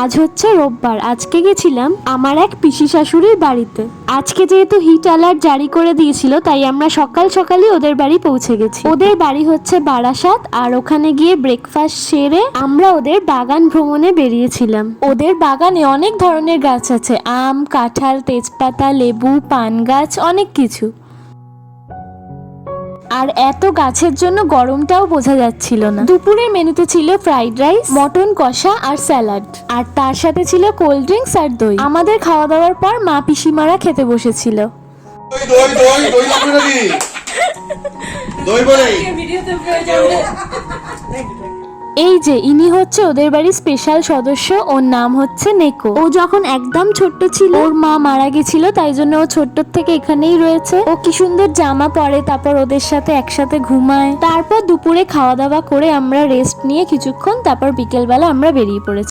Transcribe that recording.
আজ হচ্ছে রোববার। আজকে গেছিলাম আমার এক পিসি শাশুড়ির বাড়িতে। আজকে যেহেতু হিট অ্যালার্ট জারি করে দিয়েছিল, তাই আমরা সকাল সকালই ওদের বাড়ি পৌঁছে গেছি। ওদের বাড়ি হচ্ছে বারাসাত, আর ওখানে গিয়ে ব্রেকফাস্ট সেরে আমরা ওদের বাগান ভ্রমণে বেরিয়েছিলাম। ওদের বাগানে অনেক ধরনের গাছ আছে, আম, কাঁঠাল, তেজপাতা, লেবু, পান গাছ, অনেক কিছু। আর এত গাছের জন্য গরমটাও বোঝা যাচ্ছিল না। দুপুরের মেনুতে ছিল ফ্রাইড রাইস, মটন কষা আর স্যালাড, আর তার সাথে ছিল কোল্ড ড্রিঙ্কস আর দই। আমাদের খাওয়া দাওয়ার পর মা পিসিমারা খেতে বসেছিল। এই যে ইনি হচ্ছে ওদের বাড়ির স্পেশাল সদস্য, ওর নাম হচ্ছে নেকো। ও যখন একদম ছোট্ট ছিল ওর মা মারা গেছিল, তাই জন্য ও ছোট্ট থেকে এখানেই রয়েছে। ও কি সুন্দর জামা পরে, তারপর ওদের সাথে একসাথে ঘুমায়। তারপর দুপুরে খাওয়া দাওয়া করে আমরা রেস্ট নিয়ে কিছুক্ষণ, তারপর বিকেলবেলা আমরা বেরিয়ে পড়েছি।